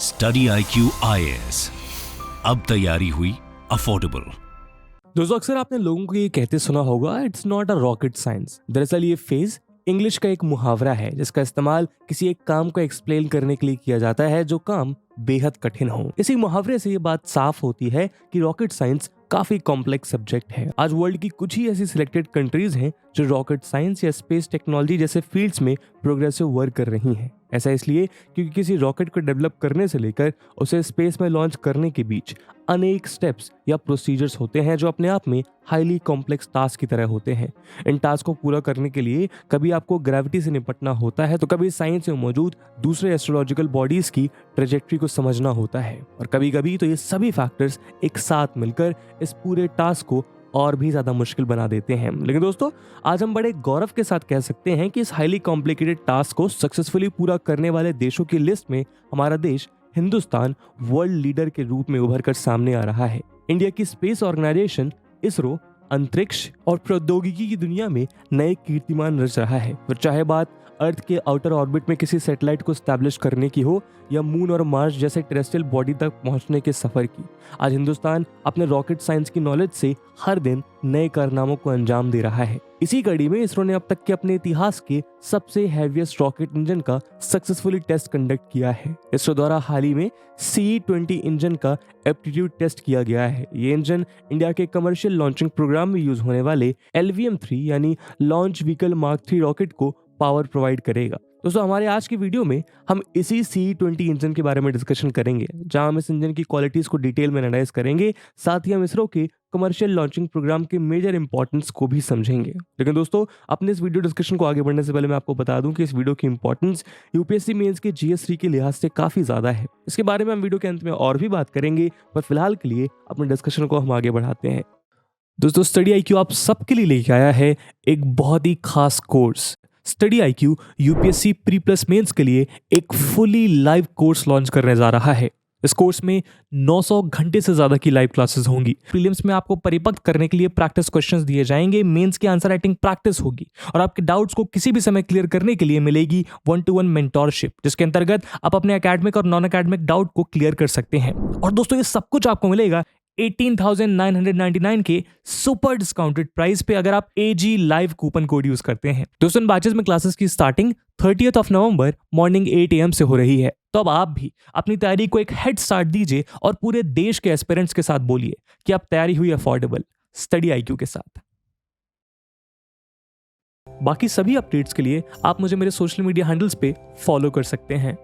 Study IQ IAS, अब तैयारी हुई अफोर्डेबल। दोस्तों अक्सर आपने लोगों को ये कहते सुना होगा, it's not a rocket science. दरअसल ये फेज इंग्लिश का एक मुहावरा है जिसका इस्तेमाल किसी एक काम को एक्सप्लेन करने के लिए किया जाता है जो काम बेहद कठिन हो। इसी मुहावरे से ये बात साफ होती है कि रॉकेट साइंस काफी कॉम्प्लेक्स सब्जेक्ट है। आज वर्ल्ड की कुछ ही ऐसी सिलेक्टेड कंट्रीज हैं जो रॉकेट साइंस या स्पेस टेक्नोलॉजी जैसे फील्ड्स में प्रोग्रेसिव वर्क कर रही हैं। ऐसा इसलिए क्योंकि किसी रॉकेट को डेवलप करने से लेकर उसे स्पेस में लॉन्च करने के बीच अनेक स्टेप्स या प्रोसीजर्स होते हैं जो अपने आप में हाईली कॉम्प्लेक्स टास्क की तरह होते हैं। इन टास्क को पूरा करने के लिए कभी आपको ग्रेविटी से निपटना होता है तो कभी साइंस में मौजूद दूसरे एस्ट्रोलॉजिकल बॉडीज की ट्रेजेक्ट्री को समझना होता है, और कभी कभी तो ये सभी फैक्टर्स एक साथ मिलकर इस पूरे टास्क को और भी ज्यादा मुश्किल बना देते हैं। लेकिन दोस्तों आज हम बड़े गौरव के साथ कह सकते हैं कि इस हाईली कॉम्प्लिकेटेड टास्क को सक्सेसफुली पूरा करने वाले देशों की लिस्ट में हमारा देश हिंदुस्तान वर्ल्ड लीडर के रूप में उभर कर सामने आ रहा है। इंडिया की स्पेस ऑर्गेनाइजेशन इसरो अंतरिक्ष और प्रौद्योगिकी की दुनिया में नए कीर्तिमान रच रहा है। फिर चाहे बात अर्थ के आउटर ऑर्बिट में किसी सैटेलाइट को स्टैब्लिश करने की हो या मून और मार्स जैसे टेरेस्ट्रियल बॉडी तक पहुंचने के सफर की, आज हिंदुस्तान अपने रॉकेट साइंस की नॉलेज से हर दिन नए कारनामों को अंजाम दे रहा है। इसी कड़ी में इसरो ने अब तक के अपने इतिहास के सबसे हैवीएस्ट रॉकेट इंजन का सक्सेसफुली टेस्ट कंडक्ट किया है। इसरो द्वारा हाल ही में CE-20 इंजन का एप्टीट्यूड टेस्ट किया गया है। ये इंजन इंडिया के कमर्शियल लॉन्चिंग प्रोग्राम में यूज होने वाले LVM-3 यानी लॉन्च व्हीकल मार्क 3 रॉकेट को पावर प्रोवाइड करेगा। दोस्तों हमारे आज की वीडियो में हम इसी CE-20 इंजन के बारे में डिस्कशन करेंगे, जहां हम इस इंजन की क्वालिटीज को डिटेल में एनालाइज करेंगे। साथ ही हम इसरो के कमर्शियल लॉन्चिंग प्रोग्राम के मेजर इंपॉर्टेंस को भी समझेंगे। लेकिन दोस्तों अपने इस वीडियो डिस्कशन को आगे बढ़ने से पहले मैं आपको बता दूं कि इस वीडियो की इंपॉर्टेंस UPSC मेंस के GS3 के लिहाज से काफी ज्यादा है। इसके बारे में हम वीडियो के अंत में और भी बात करेंगे, पर फिलहाल के लिए अपने डिस्कशन को हम आगे बढ़ाते हैं। दोस्तों स्टडी IQ आप सबके लिए लेके आया है एक बहुत ही खास course. Study IQ UPSC pre plus mains के लिए एक फुली लाइव कोर्स लॉन्च करने जा रहा है। इस कोर्स में 900 घंटे से ज्यादा की लाइव क्लासेस होंगी। प्रीलिम्स में आपको परिपक्व करने के लिए प्रैक्टिस क्वेश्चंस दिए जाएंगे, मेंस की आंसर राइटिंग प्रैक्टिस होगी और आपके डाउट्स को किसी भी समय क्लियर करने के लिए मिलेगी 1-to-1 मेंटोरशिप, जिसके अंतर्गत आप अपने एकेडमिक और नॉन एकेडमिक डाउट को क्लियर कर सकते हैं। और दोस्तों ये सब कुछ आपको मिलेगा 18,999 के सुपर डिस्काउंटेड प्राइस पे अगर आप AG live coupon code use करते हैं। दोस्तों इन बैचेस में क्लासेस की starting 30th November morning 8 AM से हो रही है। तो अब आप भी अपनी तैयारी को एक हेड स्टार्ट दीजिए और पूरे देश के एस्पिरेंट्स के साथ बोलिए कि आप तैयारी हुई अफोर्डेबल स्टडी IQ के साथ। बाकी सभी अपडेट्स के लिए आप मुझे मेरे सोशल मीडिया हैंडल्स पे फॉलो कर सकते हैं।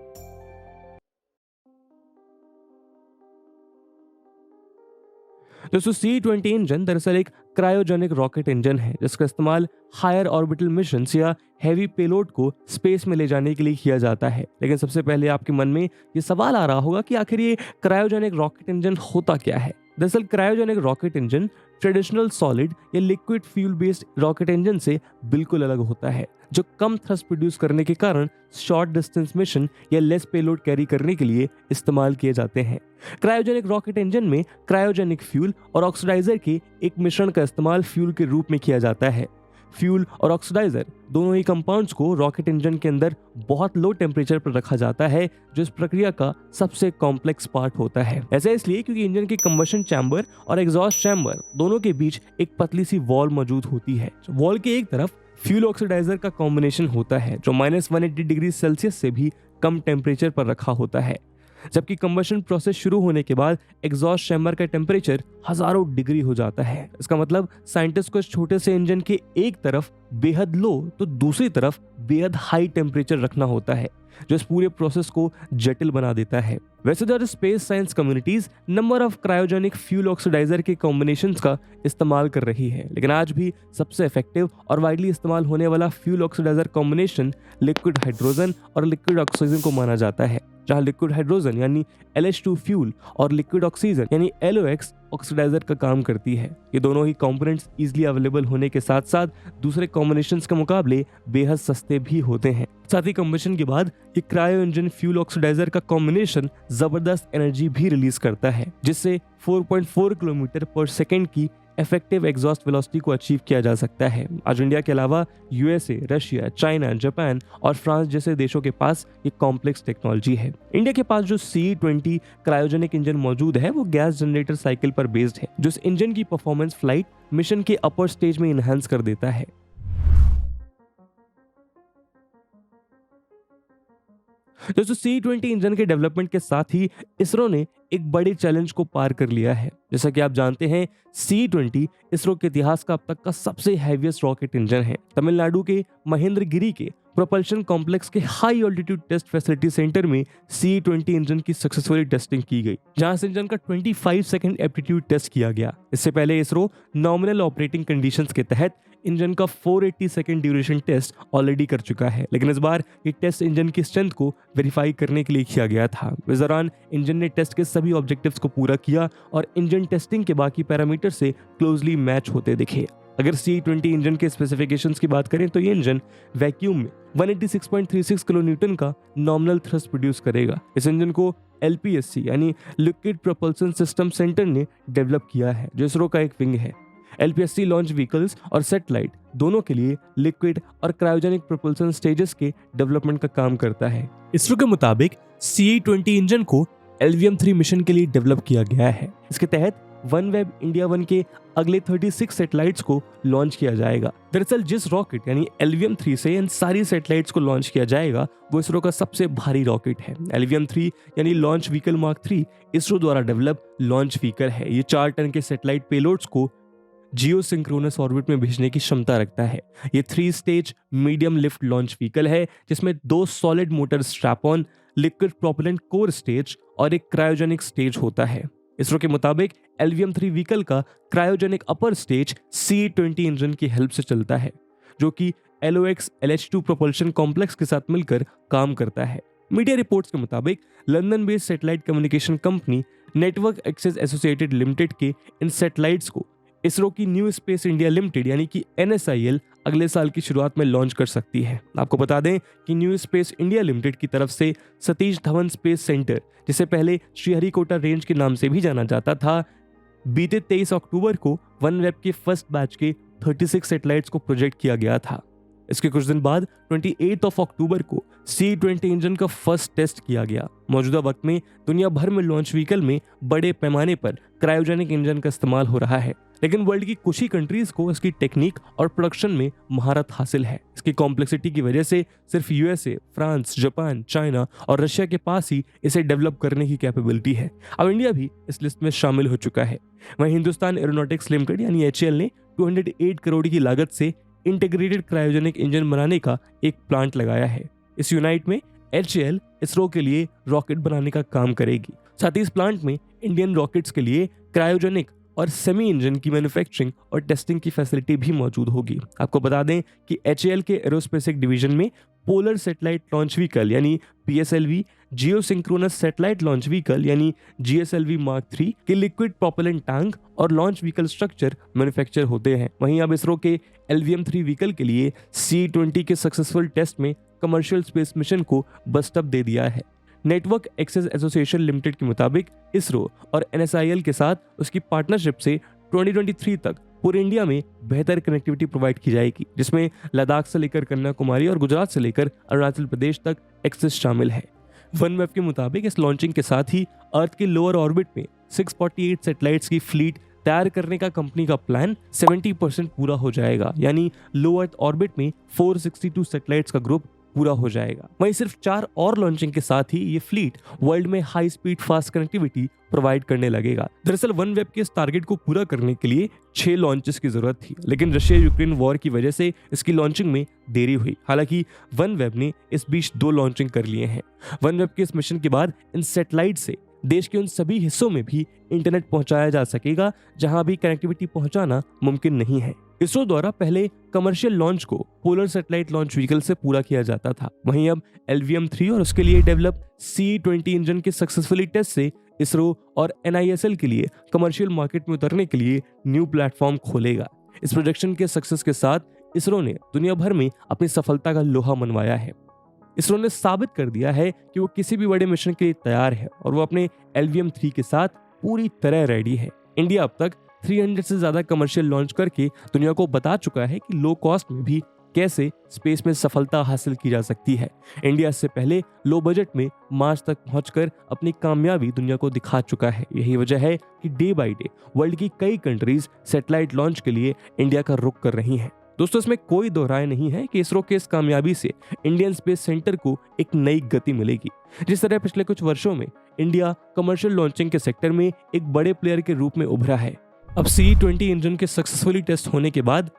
दोस्तों CE-20 इंजन दरअसल एक क्रायोजेनिक रॉकेट इंजन है जिसका इस्तेमाल हायर ऑर्बिटल मिशंस या हैवी पेलोड को स्पेस में ले जाने के लिए किया जाता है। लेकिन सबसे पहले आपके मन में ये सवाल आ रहा होगा कि आखिर ये क्रायोजेनिक रॉकेट इंजन होता क्या है। दरअसल cryogenic rocket engine traditional solid या liquid fuel based rocket engine से बिल्कुल अलग होता है, जो कम थ्रस्ट प्रोड्यूस करने के कारण शॉर्ट डिस्टेंस मिशन या लेस पेलोड कैरी करने के लिए इस्तेमाल किए जाते हैं। क्रायोजेनिक रॉकेट इंजन में क्रायोजेनिक फ्यूल और ऑक्सीडाइजर के एक मिश्रण का इस्तेमाल फ्यूल के रूप में किया जाता है। फ्यूल और ऑक्सीडाइजर दोनों ही कंपाउंड्स को रॉकेट इंजन के अंदर बहुत लो टेम्परेचर पर रखा जाता है, जो इस प्रक्रिया का सबसे कॉम्प्लेक्स पार्ट होता है। ऐसा इसलिए क्योंकि इंजन के कंबशन चैम्बर और एग्जॉस्ट चैम्बर दोनों के बीच एक पतली सी वॉल मौजूद होती है। वॉल के एक तरफ फ्यूल ऑक्सीडाइजर का कॉम्बिनेशन होता है जो -180 डिग्री सेल्सियस से भी कम टेम्परेचर पर रखा होता है, जबकि कंबशन प्रोसेस शुरू होने के बाद एग्जॉस्ट चैम्बर का टेम्परेचर हजारों डिग्री हो जाता है। इसका मतलब साइंटिस्ट को इस छोटे से इंजन के एक तरफ बेहद लो तो दूसरी तरफ बेहद हाई टेम्परेचर रखना होता है, जो इस पूरे प्रोसेस को जटिल बना देता है। वैसे तो space science communities number of cryogenic fuel oxidizer के कॉम्बिनेशंस का इस्तेमाल कर रही है, लेकिन आज भी सबसे इफेक्टिव और वाइडली इस्तेमाल होने वाला fuel oxidizer combination liquid hydrogen और लिक्विड ऑक्सीजन को माना जाता है, जहां लिक्विड हाइड्रोजन यानी LH2 फ्यूल और लिक्विड ऑक्सीजन यानी LOX ऑक्सीडाइजर का काम करती है। ये दोनों ही कंपोनेंट्स इजीली अवेलेबल होने के साथ साथ दूसरे कॉम्बिनेशंस के मुकाबले बेहद सस्ते भी होते हैं। साथ ही कंबशन के बाद ये क्रायो इंजन फ्यूल ऑक्सीडाइजर का कॉम्बिनेशन जबरदस्त एनर्जी भी रिलीज करता है, जिससे 4.4 किलोमीटर पर सेकेंड की इफेक्टिव एग्जॉस्ट वेलोसिटी को अचीव किया जा सकता है। आज इंडिया के अलावा यूएसए, रशिया, चाइना, जापान और फ्रांस जैसे देशों के पास ये कॉम्प्लेक्स टेक्नोलॉजी है। इंडिया के पास जो CE-20 क्रायोजेनिक इंजन मौजूद है वो गैस जनरेटर साइकिल पर बेस्ड है, जो इस इंजन की परफॉर्मेंस फ्लाइट मिशन के अपर स्टेज में इनहेंस कर देता है। दोस्तों CE-20 इंजन के डेवलपमेंट के साथ ही इसरो ने एक बड़े चैलेंज को पार कर लिया है। जैसा कि आप जानते हैं, CE-20 इसरो के इतिहास का अब तक का सबसे हैवीएस्ट रॉकेट इंजन है। तमिलनाडु के महेंद्रगिरी के प्रोपल्शन कॉम्प्लेक्स के high altitude test facility centre में CE-20 इंजन की सक्सेसफुली टेस्टिंग की गई, जहां इस इंजन का 25 सेकंड एप्टीट्यूड टेस्ट किया गया। इससे पहले इसरो नॉमिनल ऑपरेटिंग कंडीशंस के तहत इंजन का 480 सेकंड ड्यूरेशन टेस्ट ऑलरेडी कर चुका है, लेकिन इस बार ये टेस्ट इंजन की स्ट्रेंथ को वेरीफाई करने के लिए किया गया था। इस दौरान इंजन ने टेस्ट के सभी ऑब्जेक्टिव्स को पूरा किया और इंजन टेस्टिंग के बाकी पैरामीटर से क्लोजली मैच होते दिखे। अगर CE-20 इंजन के स्पेसिफिकेशंस की बात करें तो ये इंजन वैक्यूम में 186.36 किलो न्यूटन का नॉमिनल थ्रस्ट प्रोड्यूस करेगा। इस इंजन को LPSC यानी लिक्विड प्रोपल्सन सिस्टम सेंटर ने डेवलप किया है, जो इसरो का एक विंग है। LPSC लॉन्च व्हीकल्स और सैटेलाइट दोनों के लिए लिक्विड और क्रायोजेनिक प्रोपल्सन स्टेजेस के डेवलपमेंट का काम करता है। इसरो के मुताबिक CE-20 इंजन को LVM-3 मिशन के लिए डेवलप किया गया है। इसके तहत OneWeb इंडिया 1 के अगले 36 सैटेलाइट्स को लॉन्च किया जाएगा। दरअसल जिस रॉकेट यानी LVM-3 से इन सारी सैटेलाइट्स को लॉन्च किया जाएगा वो इसरो का सबसे भारी रॉकेट है। LVM-3 यानी लॉन्च व्हीकल मार्क 3 इसरो द्वारा डेवलप लॉन्च व्हीकल है। ये 4 टन के सैटेलाइट पेलोड्स को जियो सिंक्रोनस ऑर्बिट में भेजने की क्षमता रखता है। ये 3 stage medium lift launch vehicle है, जिसमें 2 solid motor strap on, liquid propellant core stage और एक क्रायोजेनिक स्टेज होता है। इसरो के मुताबिक LVM-3 व्हीकल का cryogenic upper stage CE-20 engine की हेल्प से चलता है, जो कि LOX LH2 प्रोपल्शन कॉम्प्लेक्स के साथ मिलकर काम करता है। मीडिया रिपोर्ट्स के मुताबिक London based satellite communication company network access associated limited के इन सैटेलाइट्स को इसरो की न्यू स्पेस इंडिया लिमिटेड यानी कि NSIL अगले साल की शुरुआत में लॉन्च कर सकती है। आपको बता दें कि न्यू स्पेस इंडिया लिमिटेड की तरफ से सतीश धवन स्पेस सेंटर, जिसे पहले श्रीहरिकोटा रेंज के नाम से भी जाना जाता था, बीते 23 अक्टूबर को OneWeb के फर्स्ट बैच के 36 सैटेलाइट्स को प्रोजेक्ट किया गया था। इसके कुछ दिन बाद 28 अक्टूबर को CE-20 इंजन का फर्स्ट टेस्ट किया गया। मौजूदा वक्त में दुनिया भर में लॉन्च व्हीकल में बड़े पैमाने पर क्रायोजेनिक इंजन का इस्तेमाल हो रहा है, लेकिन वर्ल्ड की कुछ ही कंट्रीज को इसकी टेक्निक और प्रोडक्शन में महारत हासिल है। इसकी कॉम्प्लेक्सिटी की वजह से सिर्फ यूएसए, फ्रांस, जापान, चाइना और रशिया के पास ही इसे डेवलप करने की कैपेबिलिटी है। अब इंडिया भी इस लिस्ट में शामिल हो चुका है। वहीं हिंदुस्तान एरोनॉटिक्स लिमिटेड यानी HAL ने 208 करोड़ की लागत से इंटीग्रेटेड क्रायोजेनिक इंजन बनाने का एक प्लांट लगाया है। इस यूनिट में HAL इसरो के लिए रॉकेट बनाने का काम करेगी। साथ ही इस प्लांट में इंडियन रॉकेट्स के लिए क्रायोजेनिक और सेमी इंजन की मैन्युफैक्चरिंग और टेस्टिंग की फैसिलिटी भी मौजूद होगी। आपको बता दें कि HAL के एरोस्पेसिक डिवीजन में पोलर सैटेलाइट लॉन्च व्हीकल यानी PSLV, जियो सिंक्रोनस सैटेलाइट लॉन्च व्हीकल यानी GSLV मार्क 3 के लिक्विड प्रोपेलेंट टैंक और लॉन्च व्हीकल स्ट्रक्चर मैन्युफैक्चर होते हैं। वहीं अब इसरो के LVM-3 व्हीकल के लिए CE-20 के सक्सेसफुल टेस्ट में कमर्शियल स्पेस मिशन को बस्ट अप दे दिया है। नेटवर्क एक्सेस एसोसिएशन लिमिटेड के मुताबिक इसरो और NSIL के साथ उसकी पार्टनरशिप से 2023 तक पूरे इंडिया में बेहतर कनेक्टिविटी प्रोवाइड की जाएगी, जिसमें लद्दाख से लेकर कन्याकुमारी और गुजरात से लेकर अरुणाचल प्रदेश तक एक्सेस शामिल है। OneWeb के मुताबिक इस लॉन्चिंग के साथ ही अर्थ के लोअर ऑर्बिट में 648 सैटेलाइट्स की फ्लीट तैयार करने का कंपनी का प्लान 70% पूरा हो जाएगा, यानी लो अर्थ ऑर्बिट में 462 सैटेलाइट्स का ग्रुप पूरा हो जाएगा। वहीं सिर्फ 4 और लॉन्चिंग के साथ ही ये फ्लीट वर्ल्ड में high speed fast connectivity provide करने लगेगा। दरअसल OneWeb के इस टारगेट को पूरा करने के लिए 6 लॉन्चेस की जरूरत थी, लेकिन रशिया यूक्रेन वॉर की वजह से इसकी लॉन्चिंग में देरी हुई। हालांकि OneWeb ने इस बीच 2 लॉन्चिंग कर लिए हैं। OneWeb के इस मिशन के बाद इन सैटेलाइट से देश के उन सभी हिस्सों में भी इंटरनेट पहुंचाया जा सकेगा जहां भी कनेक्टिविटी पहुंचाना मुमकिन नहीं है। इसरो द्वारा पहले कमर्शियल लॉन्च को पोलर सैटेलाइट लॉन्च व्हीकल से पूरा किया जाता था। वहीं अब LVM-3 और उसके लिए डेवलप CE-20 इंजन के सक्सेसफुली टेस्ट से इसरो और NISL के लिए कमर्शियल मार्केट में उतरने के लिए न्यू प्लेटफॉर्म खोलेगा। इस प्रोजेक्शन के सक्सेस के साथ इसरो ने दुनिया भर में अपनी सफलता का लोहा मनवाया है। इसरो ने साबित कर दिया है कि वो किसी भी बड़े मिशन के लिए तैयार है और वो अपने LVM-3 के साथ पूरी तरह रेडी है। इंडिया अब तक 300 से ज्यादा कमर्शियल लॉन्च करके दुनिया को बता चुका है कि लो कॉस्ट में भी कैसे स्पेस में सफलता हासिल की जा सकती है। इंडिया इससे पहले लो बजट में मार्स तक पहुंचकर अपनी कामयाबी दुनिया को दिखा चुका है। यही वजह है कि डे बाय डे वर्ल्ड की कई कंट्रीज सैटेलाइट लॉन्च के लिए इंडिया का रुख कर रही हैं। दोस्तों, इसमें कोई दो राय नहीं है कि इसरो के इस कामयाबी से इंडियन स्पेस सेंटर को एक नई गति मिलेगी। जिस तरह पिछले कुछ वर्षों में इंडिया कमर्शियल लॉन्चिंग के सेक्टर में एक बड़े प्लेयर के रूप में उभरा है। अब C-20 इंजन के सक्सेसफुली टेस्ट होने के बाद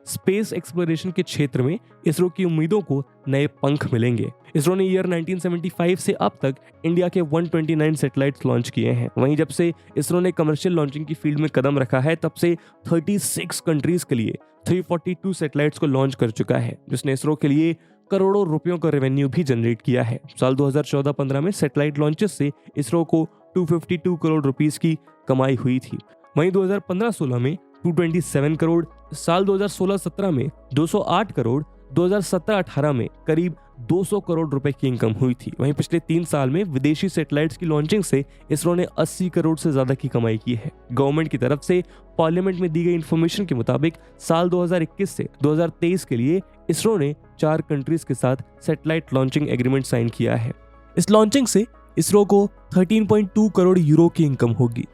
स्पेस एक्सप्लोरेशन के क्षेत्र में इसरो की उम्मीदों को नए पंख मिलेंगे। इसरो ने ईयर 1975 से अब तक इंडिया के 129 सैटेलाइट्स लॉन्च किए हैं। वहीं जब से इसरो ने कमर्शियल लॉन्चिंग की फील्ड में कदम रखा है, तब से 36 कंट्रीज के लिए 342 सैटेलाइट्स को लॉन्च कर चुका है, जिसने इसरो के लिए करोड़ों रुपयों का रेवेन्यू भी जनरेट किया है। साल 2014-15 में सैटेलाइट लॉन्चेस से इसरो को 252 करोड़ रुपीस की कमाई हुई थी। वहीं 2015-16 में 227 करोड़, साल 2016-17 में 208 करोड़, 2017-18 में करीब 200 करोड़ रुपए की इनकम हुई थी। वहीं पिछले 3 साल में विदेशी सैटेलाइट्स की लॉन्चिंग से इसरो ने 80 करोड़ से ज्यादा की कमाई की है। गवर्नमेंट की तरफ से पार्लियामेंट में दी गई इंफॉर्मेशन के मुताबिक साल 2021 से 2023 के लिए इसरो ने 4 कंट्रीज के साथ सैटेलाइट लॉन्चिंग एग्रीमेंट साइन किया है। इस लॉन्चिंग से इसरो को 13.2 करोड़ यूरो की इनकम होगी।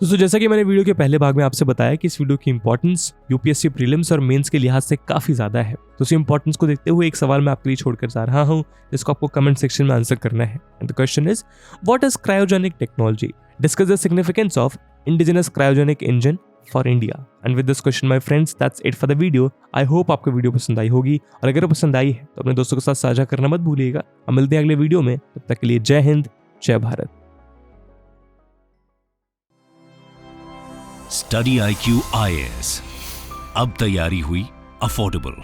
दोस्तों, जैसा कि मैंने वीडियो के पहले भाग में आपसे बताया कि इस वीडियो की इंपॉर्टेंस यूपीएससी प्रीलिम्स और मेंस के लिहाज से काफी ज्यादा है, तो उस इंपॉर्टेंस को देखते हुए एक सवाल मैं आपके लिए छोड़कर जा रहा हूं, जिसको आपको कमेंट सेक्शन में आंसर करना है। And the question is, what is cryogenic technology? Discuss the significance of indigenous cryogenic engine for India. And with this question my friends, that's it for the video. I hope आपको video पसंद आई होगी, और अगर पसंद आई है तो अपने दोस्तों के साथ साझा करना मत भूलिएगा। हम मिलते हैं अगले वीडियो में, तब तक के लिए जय हिंद, जय भारत। स्टडी IQ IAS, अब तैयारी हुई अफोर्डेबल।